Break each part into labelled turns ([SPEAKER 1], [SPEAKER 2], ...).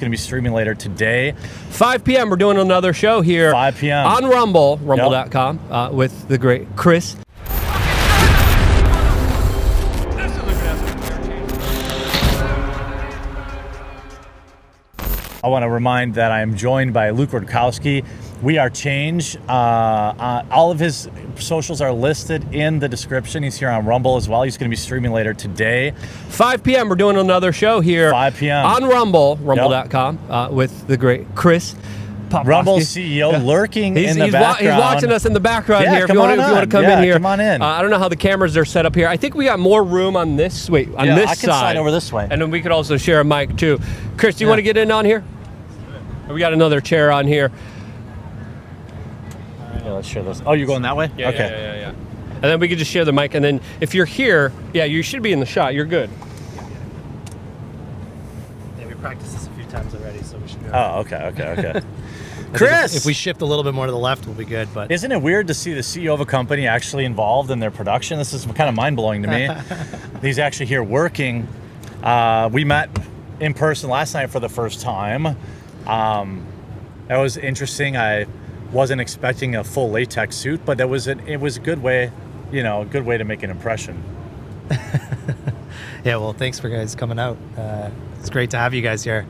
[SPEAKER 1] Going to be streaming later today.
[SPEAKER 2] 5 p.m. We're doing another show here.
[SPEAKER 1] 5 p.m.
[SPEAKER 2] on Rumble, rumble.com, with the great Chris.
[SPEAKER 1] I want to remind that I am joined by Luke Rutkowski. We Are Change. All of his socials are listed in the description. He's here on Rumble as well. He's going to be streaming later today.
[SPEAKER 2] 5 p.m. We're doing another show here.
[SPEAKER 1] 5 p.m.
[SPEAKER 2] on Rumble, rumble.com, with the great Chris.
[SPEAKER 1] Rumble CEO lurking in the background.
[SPEAKER 2] He's watching us in the background here. If you want to come in here.
[SPEAKER 1] Come on in.
[SPEAKER 2] I don't know how the cameras are set up here. I think we got more room on this. This
[SPEAKER 1] I can
[SPEAKER 2] side.
[SPEAKER 1] slide over this way.
[SPEAKER 2] And then we could also share a mic too. Chris, do you want to get in on here? We got another chair on here.
[SPEAKER 1] Yeah, let's share this. Oh, you're going that way?
[SPEAKER 2] Yeah,
[SPEAKER 1] okay.
[SPEAKER 2] yeah. And then we could just share the mic. And then if you're here, you should be in the shot. You're good.
[SPEAKER 3] Yeah, we practiced this a few times already, so we should go.
[SPEAKER 1] Oh, okay. Chris!
[SPEAKER 3] If we shift a little bit more to the left, we'll be good. But
[SPEAKER 1] isn't it weird to see the CEO of a company actually involved in their production? This is kind of mind-blowing to me. He's actually here working. We met in person last night for the first time. That was interesting. I wasn't expecting a full latex suit, but it was a good way, a good way to make an impression.
[SPEAKER 3] Yeah, well, thanks for guys coming out. It's great to have you guys here.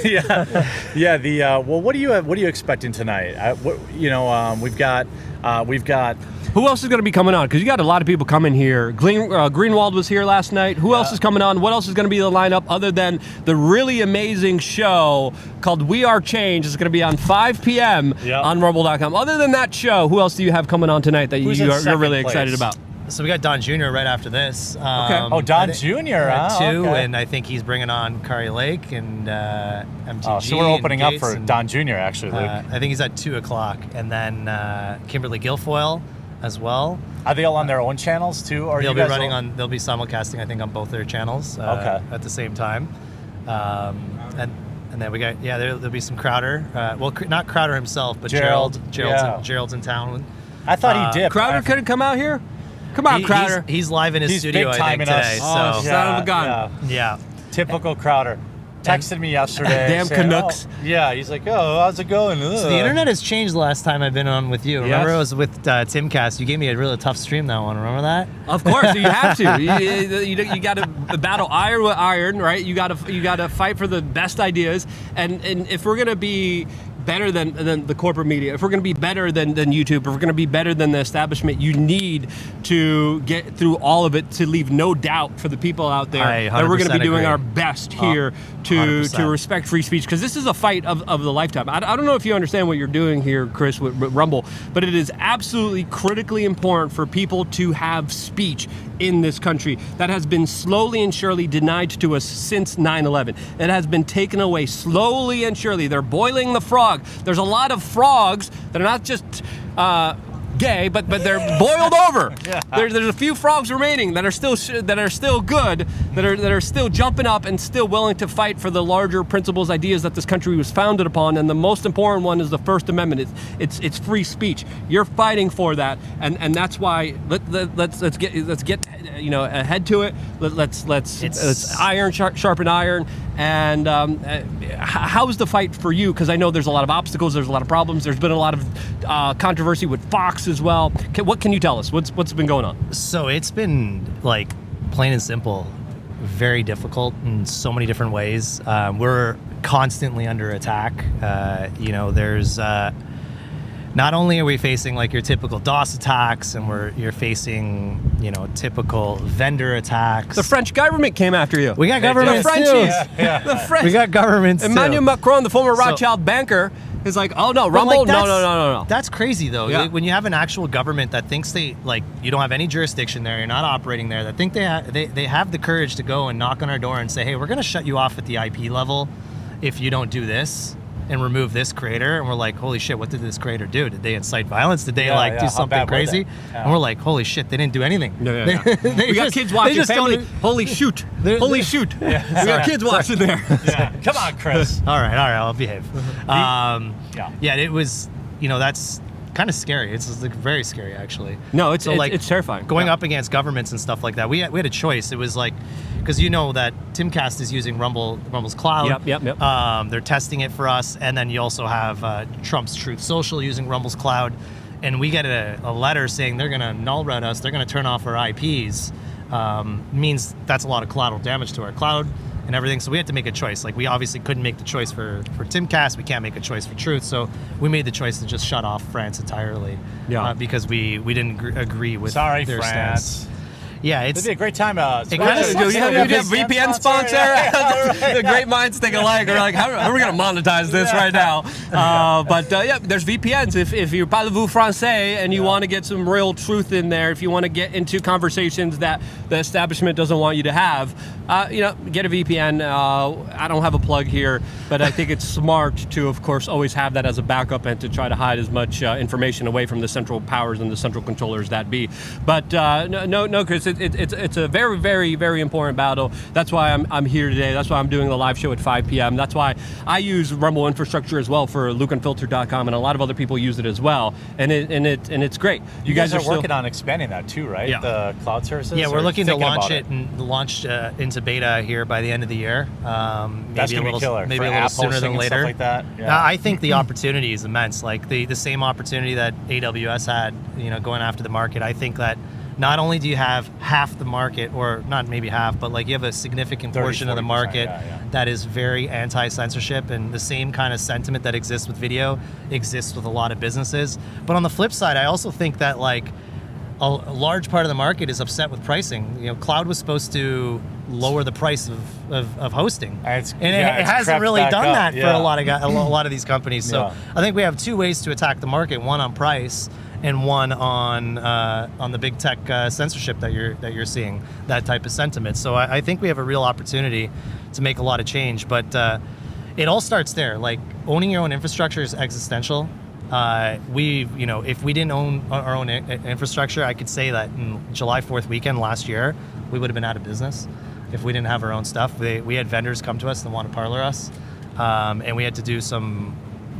[SPEAKER 1] Yeah. Well, what are you expecting tonight? We've got.
[SPEAKER 2] Who else is going to be coming on? Because you got a lot of people coming here. Greenwald was here last night. Who else is coming on? What else is going to be the lineup other than the really amazing show called We Are Change? It's going to be on 5 p.m. on Rumble.com. Other than that show, who else do you have coming on tonight that you're really excited about?
[SPEAKER 3] So we got Don Jr. right after this.
[SPEAKER 2] Okay.
[SPEAKER 1] Oh, Don Jr.
[SPEAKER 3] Two,
[SPEAKER 1] okay.
[SPEAKER 3] and I think he's bringing on Kari Lake and MTG.
[SPEAKER 1] Oh, so we're opening up for
[SPEAKER 3] and,
[SPEAKER 1] Don Jr. actually, Luke.
[SPEAKER 3] I think he's at 2 o'clock, and then Kimberly Guilfoyle as well.
[SPEAKER 1] Are they all on their own channels too, or
[SPEAKER 3] they'll be running on? They'll be simulcasting, I think, on both their channels. At the same time, and then we got there'll be some Crowder. Well, not Crowder himself, but Gerald's in town.
[SPEAKER 1] I thought he dipped.
[SPEAKER 2] Crowder couldn't come out here. Come on, Crowder.
[SPEAKER 3] He's live in his studio, I think, today.
[SPEAKER 2] Oh, son of a gun.
[SPEAKER 3] Yeah.
[SPEAKER 1] Typical Crowder. Texted me yesterday.
[SPEAKER 2] Damn
[SPEAKER 1] saying,
[SPEAKER 2] Canucks.
[SPEAKER 1] He's like, how's it going?
[SPEAKER 3] So the internet has changed the last time I've been on with you. Remember, I was with Timcast. You gave me a really tough stream that one. Remember that?
[SPEAKER 2] Of course, you have to. You got to battle iron with iron, right? You got to fight for the best ideas. And if we're gonna be better than the corporate media, if we're going to be better than YouTube, if we're going to be better than the establishment, you need to get through all of it to leave no doubt for the people out there that we're going to be doing our best here to respect free speech, because this is a fight of the lifetime. I don't know if you understand what you're doing here, Chris, with Rumble, but it is absolutely critically important for people to have speech in this country that has been slowly and surely denied to us since 9/11. It has been taken away slowly and surely. They're boiling the frog. There's a lot of frogs that are not just gay, but they're boiled over. There's a few frogs remaining that are still good, that are still jumping up and still willing to fight for the larger principles, ideas that this country was founded upon. And the most important one is the First Amendment. It's free speech. You're fighting for that, and that's why let's get ahead to it. Let's iron sharpen iron. And how's the fight for you? Because I know there's a lot of obstacles, there's a lot of problems, there's been a lot of controversy with Fox as well. What can you tell us? What's been going on?
[SPEAKER 3] So it's been, like, plain and simple, very difficult in so many different ways. We're constantly under attack. There's not only are we facing like your typical DOS attacks, and you're facing typical vendor attacks.
[SPEAKER 2] The French government came after you.
[SPEAKER 3] We got governments
[SPEAKER 2] too.
[SPEAKER 3] The French. We got governments too.
[SPEAKER 2] Emmanuel Macron, the former Rothschild banker, is like, oh no, Rumble, no.
[SPEAKER 3] That's crazy though. Yeah. When you have an actual government that thinks you don't have any jurisdiction there, you're not operating there, that think they have the courage to go and knock on our door and say, hey, we're going to shut you off at the IP level if you don't do this and remove this creator. And we're like, holy shit, what did this creator do? Did they incite violence? Did they do something crazy? And we're like, holy shit, they didn't do anything.
[SPEAKER 2] We got kids watching. Family. Holy shoot. Holy shoot. We got kids watching there.
[SPEAKER 1] Come on, Chris.
[SPEAKER 3] All right, I'll behave. It was, that's kind of scary. It's like very scary, actually.
[SPEAKER 2] No, it's
[SPEAKER 3] So, like,
[SPEAKER 2] it's terrifying.
[SPEAKER 3] Going
[SPEAKER 2] Yeah.
[SPEAKER 3] up against governments and stuff like that, we had a choice. It was like, because you know that Timcast is using Rumble's cloud.
[SPEAKER 2] Yep.
[SPEAKER 3] They're testing it for us, and then you also have Trump's Truth Social using Rumble's cloud, and we get a letter saying they're going to null route us. They're going to turn off our IPs. Means that's a lot of collateral damage to our cloud and everything. So we had to make a choice. Like, we obviously couldn't make the choice for Timcast. We can't make a choice for Truth. So we made the choice to just shut off France entirely.
[SPEAKER 2] Yeah.
[SPEAKER 3] Because we didn't agree with
[SPEAKER 1] Sorry,
[SPEAKER 3] their
[SPEAKER 1] France.
[SPEAKER 3] stance. Yeah,
[SPEAKER 1] It'd
[SPEAKER 3] it's
[SPEAKER 1] be a great time.
[SPEAKER 3] kinda
[SPEAKER 2] Do
[SPEAKER 3] sucks.
[SPEAKER 2] you have VPN sponsor? The great minds think alike. We're like, how are we going to monetize this right now? But there's VPNs. If you're parlez-vous français and you want to get some real truth in there, if you want to get into conversations that the establishment doesn't want you to have, get a VPN. I don't have a plug here, but I think it's smart to, of course, always have that as a backup and to try to hide as much information away from the central powers and the central controllers that be. But no, Chris. It's a very, very, very important battle. That's why I'm here today. That's why I'm doing the live show at 5 p.m. That's why I use Rumble infrastructure as well for LukeUnfiltered.com, and a lot of other people use it as well. And it's great.
[SPEAKER 1] You guys are
[SPEAKER 2] still
[SPEAKER 1] working on expanding that too, right?
[SPEAKER 2] Yeah.
[SPEAKER 1] The cloud services.
[SPEAKER 3] Yeah, we're
[SPEAKER 1] Or
[SPEAKER 3] looking to
[SPEAKER 1] thinking
[SPEAKER 3] launch
[SPEAKER 1] about
[SPEAKER 3] it and launch into beta here by the end of the year. Maybe
[SPEAKER 1] That's
[SPEAKER 3] a
[SPEAKER 1] gonna be
[SPEAKER 3] little,
[SPEAKER 1] killer.
[SPEAKER 3] maybe
[SPEAKER 1] For
[SPEAKER 3] a little
[SPEAKER 1] app
[SPEAKER 3] sooner
[SPEAKER 1] hosting
[SPEAKER 3] than
[SPEAKER 1] and
[SPEAKER 3] later.
[SPEAKER 1] stuff like that. Yeah.
[SPEAKER 3] I think the opportunity is immense. Like the same opportunity that AWS had, going after the market. I think that not only do you have half the market, or not maybe half, but like you have a significant
[SPEAKER 1] 30,
[SPEAKER 3] portion of the
[SPEAKER 1] 40%,
[SPEAKER 3] market
[SPEAKER 1] yeah.
[SPEAKER 3] that is very anti-censorship, and the same kind of sentiment that exists with video exists with a lot of businesses. But on the flip side, I also think that like a large part of the market is upset with pricing. Cloud was supposed to lower the price of hosting,
[SPEAKER 1] It's
[SPEAKER 3] hasn't
[SPEAKER 1] crept
[SPEAKER 3] really
[SPEAKER 1] back
[SPEAKER 3] done
[SPEAKER 1] up,
[SPEAKER 3] that for
[SPEAKER 1] yeah.
[SPEAKER 3] a lot of these companies. So
[SPEAKER 1] Yeah.
[SPEAKER 3] I think we have two ways to attack the market: one on price, and one on the big tech censorship that you're seeing, that type of sentiment. So I think we have a real opportunity to make a lot of change. But it all starts there. Like, owning your own infrastructure is existential. If we didn't own our own infrastructure, I could say that in July 4th weekend last year, we would have been out of business if we didn't have our own stuff. We had vendors come to us and want to parlor us, and we had to do some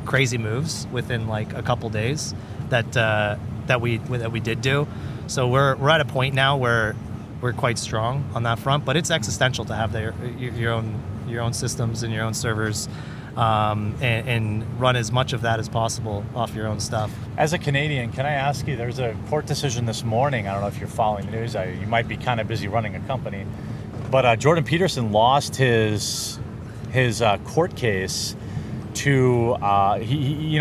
[SPEAKER 3] crazy moves within like a couple days that we did do. So we're at a point now where we're quite strong on that front, but it's existential to have your own systems and your own servers, and run as much of that as possible off your own stuff.
[SPEAKER 1] As a Canadian, can I ask you, there's a court decision this morning. I don't know if you're following the news. You might be kind of busy running a company. But Jordan Peterson lost his court case to, he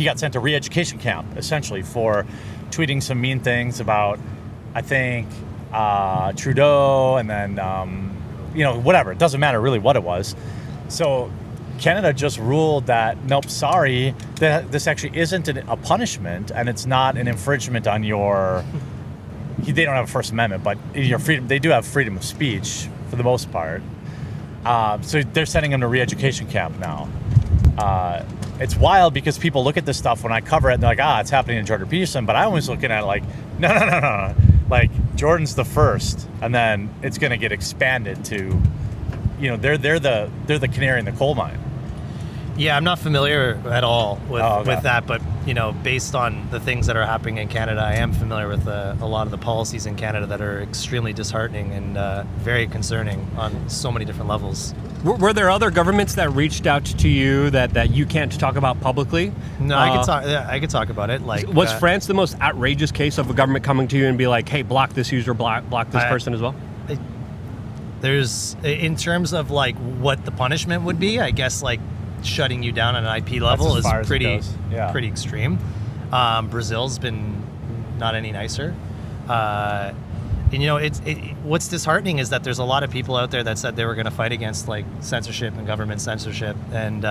[SPEAKER 1] got sent to re-education camp, essentially, for tweeting some mean things about, I think, Trudeau, and then, whatever. It doesn't matter really what it was. So Canada just ruled that, nope, sorry, that this actually isn't a punishment, and it's not an infringement on your, they don't have a First Amendment, but your freedom, they do have freedom of speech for the most part. So they're sending him to re-education camp now. It's wild because people look at this stuff when I cover it and they're like, it's happening in Jordan Peterson, but I'm always looking at it like, no. Like, Jordan's the first, and then it's going to get expanded to, they're the canary in the coal mine.
[SPEAKER 3] Yeah, I'm not familiar at all with
[SPEAKER 1] okay.
[SPEAKER 3] that, but based on the things that are happening in Canada, I am familiar with a lot of the policies in Canada that are extremely disheartening and very concerning on so many different levels.
[SPEAKER 2] Were there other governments that reached out to you that you can't talk about publicly?
[SPEAKER 3] No, I could talk. Yeah, I could talk about it. Like,
[SPEAKER 2] was France the most outrageous case of a government coming to you and be like, "Hey, block this user, block this person as well"?
[SPEAKER 3] There's, in terms of like what the punishment would be, I guess like shutting you down at an IP level is pretty extreme. Brazil's been not any nicer. What's disheartening is that there's a lot of people out there that said they were going to fight against like censorship and government censorship, and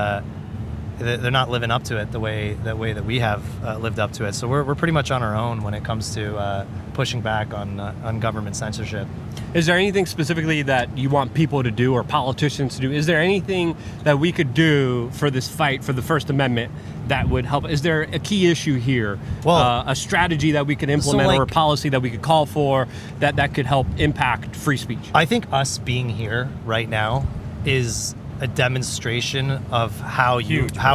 [SPEAKER 3] they're not living up to it the way that we have lived up to it. So we're pretty much on our own when it comes to pushing back on government censorship.
[SPEAKER 2] Is there anything specifically that you want people to do or politicians to do? Is there anything that we could do for this fight for the First Amendment that would help? Is there a key issue here?
[SPEAKER 3] Well,
[SPEAKER 2] a strategy that we could implement or a policy that we could call for that could help impact free speech?
[SPEAKER 3] I think us being here right now is a demonstration of how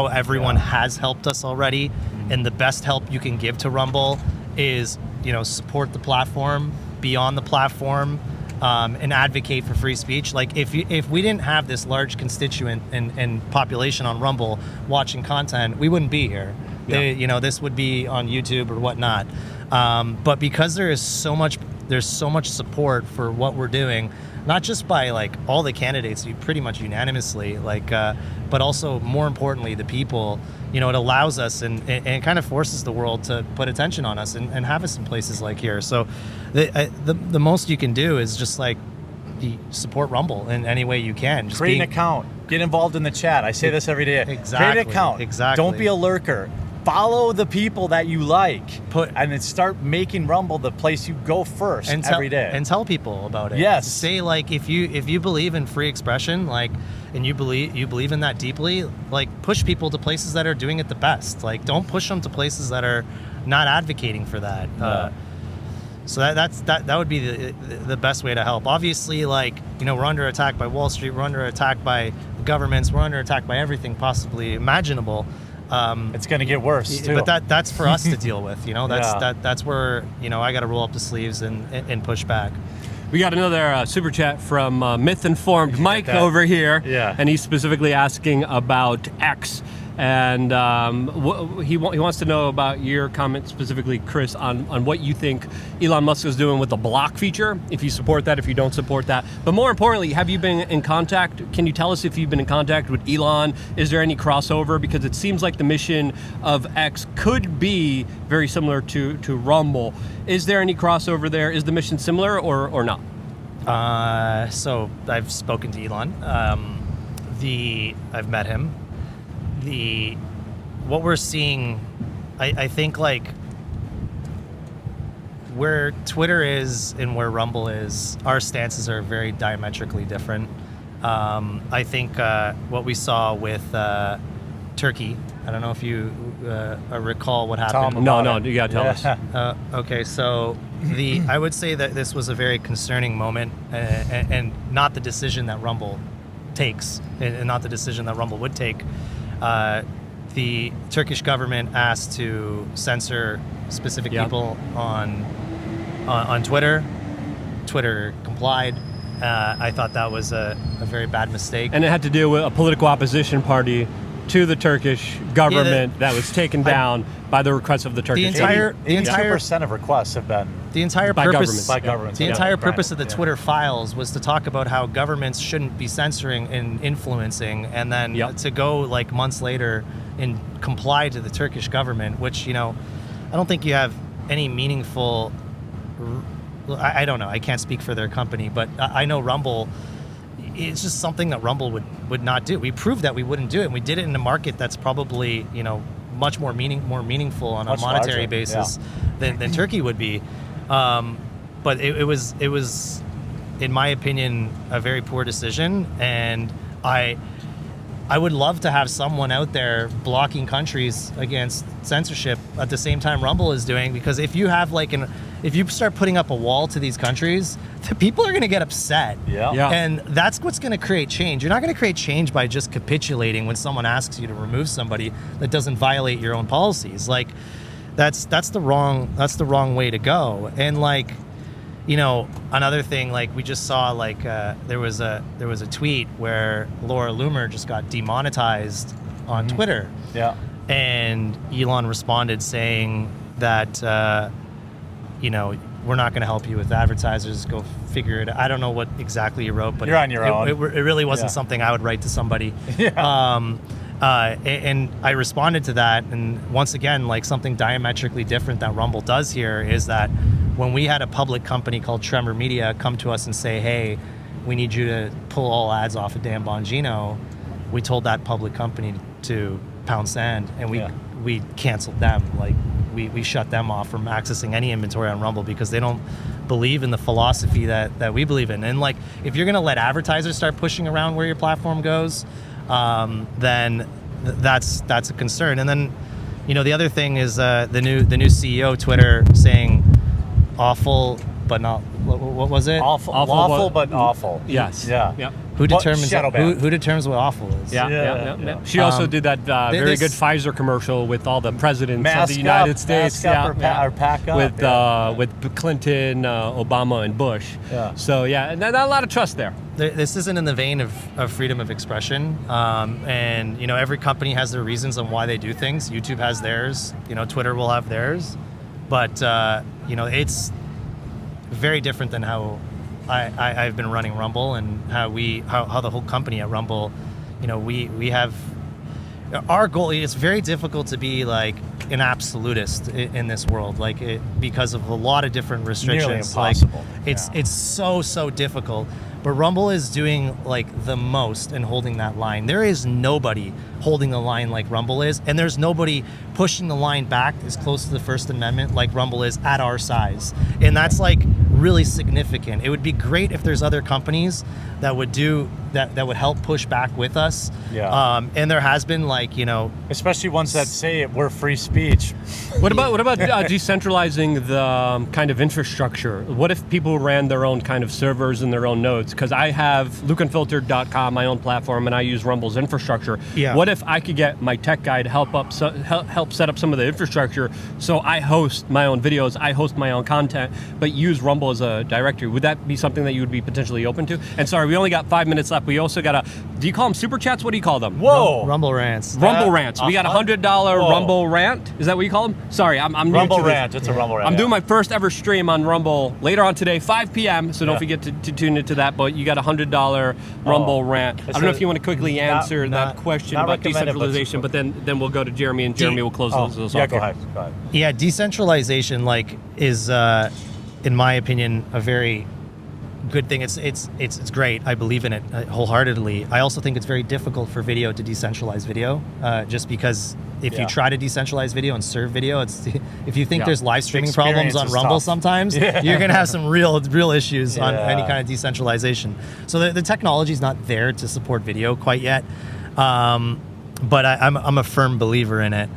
[SPEAKER 3] everyone has helped us already and the best help you can give to Rumble is, support the platform, be on the platform, and advocate for free speech. Like if we didn't have this large constituent and population on Rumble watching content, we wouldn't be here.
[SPEAKER 2] Yeah.
[SPEAKER 3] This would be on YouTube or whatnot. But because there's so much support for what we're doing, not just by like all the candidates, pretty much unanimously, but also more importantly the people. It allows us and it kind of forces the world to put attention on us and have us in places like here. So the most you can do is just like support Rumble in any way you can. Just
[SPEAKER 1] create an account, get involved in the chat. I say this every day.
[SPEAKER 3] Exactly.
[SPEAKER 1] Create an account.
[SPEAKER 3] Exactly.
[SPEAKER 1] Don't be a lurker. Follow the people that you like. And then start making Rumble the place you go first every day.
[SPEAKER 3] And tell people about it.
[SPEAKER 1] Yes.
[SPEAKER 3] Say like if you believe in free expression, and you believe in that deeply, push people to places that are doing it the best. Don't push them to places that are not advocating for that.
[SPEAKER 1] Yeah.
[SPEAKER 3] So that would be the best way to help. Obviously, we're under attack by Wall Street, we're under attack by governments, we're under attack by everything possibly imaginable.
[SPEAKER 1] It's going to get worse too.
[SPEAKER 3] But that's for us to deal with. That's where I got to roll up the sleeves and push back.
[SPEAKER 2] We got another super chat from Myth-Informed Mike over here.
[SPEAKER 1] Yeah.
[SPEAKER 2] And he's specifically asking about X. And he wants to know about your comment specifically, Chris, on what you think Elon Musk is doing with the block feature, if you support that, if you don't support that. But more importantly, have you been in contact? Can you tell us if you've been in contact with Elon? Is there any crossover? Because it seems like the mission of X could be very similar to Rumble. Is there any crossover there? Is the mission similar or not?
[SPEAKER 3] So I've spoken to Elon. I've met him. What we're seeing, I think where Twitter is and where Rumble is, our stances are very diametrically different. I think what we saw with Turkey, I don't know if you recall what happened.
[SPEAKER 2] No, you gotta tell us.
[SPEAKER 3] Okay, so I would say that this was a very concerning moment, and not the decision that Rumble takes, and not the decision that Rumble would take. The Turkish government asked to censor specific people on Twitter. Twitter complied. I thought that was a very bad mistake.
[SPEAKER 2] And it had to do with a political opposition party to the Turkish government that was taken down by the request of the Turkish
[SPEAKER 3] government.
[SPEAKER 1] The entire 82% of requests have been
[SPEAKER 3] the entire
[SPEAKER 2] by
[SPEAKER 3] purpose
[SPEAKER 2] governments.
[SPEAKER 3] The entire purpose of the Twitter files was to talk about how governments shouldn't be censoring and influencing, and then to go months later and comply to the Turkish government, which I don't think you have any meaningful. I don't know. I can't speak for their company, but I know Rumble. It's just something that Rumble would not do. We proved that we wouldn't do it, and we did it in a market that's probably much more meaningful on a monetary
[SPEAKER 1] larger,
[SPEAKER 3] basis than Turkey would be. But it was in my opinion a very poor decision, and I would love to have someone out there blocking countries against censorship at the same time Rumble is doing, because if you have if you start putting up a wall to these countries, the people are going to get upset.
[SPEAKER 1] Yeah.
[SPEAKER 3] And that's what's going to create change. You're not going to create change by just capitulating when someone asks you to remove somebody that doesn't violate your own policies. That's the wrong way to go. And another thing, we just saw there was a tweet where Laura Loomer just got demonetized on Twitter.
[SPEAKER 1] Yeah.
[SPEAKER 3] And Elon responded saying that we're not going to help you with advertisers. Go figure it out. I don't know what exactly you wrote, but
[SPEAKER 1] you're on your own.
[SPEAKER 3] It really wasn't something I would write to somebody.
[SPEAKER 1] Yeah.
[SPEAKER 3] And I responded to that. And once again, something diametrically different that Rumble does here is that when we had a public company called Tremor Media come to us and say, hey, we need you to pull all ads off of Dan Bongino, we told that public company to pound sand, and we canceled them. We shut them off from accessing any inventory on Rumble because they don't believe in the philosophy that we believe in. And if you're going to let advertisers start pushing around where your platform goes, then that's a concern. And then, the other thing is the new CEO of Twitter saying awful but not, what was it?
[SPEAKER 1] Lawful but awful.
[SPEAKER 2] Yes.
[SPEAKER 1] Yeah.
[SPEAKER 2] Yep.
[SPEAKER 3] Who determines
[SPEAKER 1] shadow ban.
[SPEAKER 3] who determines what awful is?
[SPEAKER 2] Yeah. She also did that very good Pfizer commercial with all the presidents of
[SPEAKER 1] Mask
[SPEAKER 2] the United
[SPEAKER 1] up,
[SPEAKER 2] States.
[SPEAKER 1] mask up or pack up.
[SPEAKER 2] With Clinton, Obama, and Bush.
[SPEAKER 1] Yeah.
[SPEAKER 2] So and not a lot of trust there.
[SPEAKER 3] This isn't in the vein of freedom of expression, and every company has their reasons on why they do things. YouTube has theirs, Twitter will have theirs, but it's very different than how I've been running Rumble and how the whole company at Rumble, we have our goal. It's very difficult to be like an absolutist in this world, because of a lot of different restrictions.
[SPEAKER 1] Nearly impossible.
[SPEAKER 3] It's so difficult. But Rumble is doing the most and holding that line. There is nobody holding the line like Rumble is, and there's nobody pushing the line back as close to the First Amendment like Rumble is at our size. And that's really significant. It would be great if there's other companies that would do that would help push back with us.
[SPEAKER 1] Yeah.
[SPEAKER 3] And there has been
[SPEAKER 1] especially ones that say we're free speech.
[SPEAKER 2] What about decentralizing the kind of infrastructure? What if people ran their own kind of servers and their own nodes? Because I have LukeUnfiltered.com, my own platform, and I use Rumble's infrastructure.
[SPEAKER 3] Yeah.
[SPEAKER 2] What if I could get my tech guy to help set up some of the infrastructure, so I host my own videos, I host my own content, but use Rumble as a directory? Would that be something that you would be potentially open to? And sorry, we only got 5 minutes left. We also got do you call them super chats? What do you call them?
[SPEAKER 1] Whoa.
[SPEAKER 3] Rumble rants.
[SPEAKER 2] Rumble rants. We got a $100 Rumble rant. Is that what you call them? Sorry, I'm new
[SPEAKER 1] Rumble
[SPEAKER 2] to this.
[SPEAKER 1] rant. It's a Rumble rant.
[SPEAKER 2] I'm doing my first ever stream on Rumble later on today, 5 p.m. So don't forget to tune into that. But you got a $100 Rumble rant. I don't know if you want to quickly answer that question about decentralization, but then we'll go to Jeremy, and Jeremy will close those off.
[SPEAKER 1] Go ahead.
[SPEAKER 3] Yeah, decentralization is in my opinion a very good thing. It's great. I believe in it wholeheartedly. I also think it's very difficult for video to decentralize video, just because if you try to decentralize video and serve video, if you think there's live streaming problems on Rumble, sometimes you're gonna have some real issues on any kind of decentralization. So the technology is not there to support video quite yet, but I'm a firm believer in it.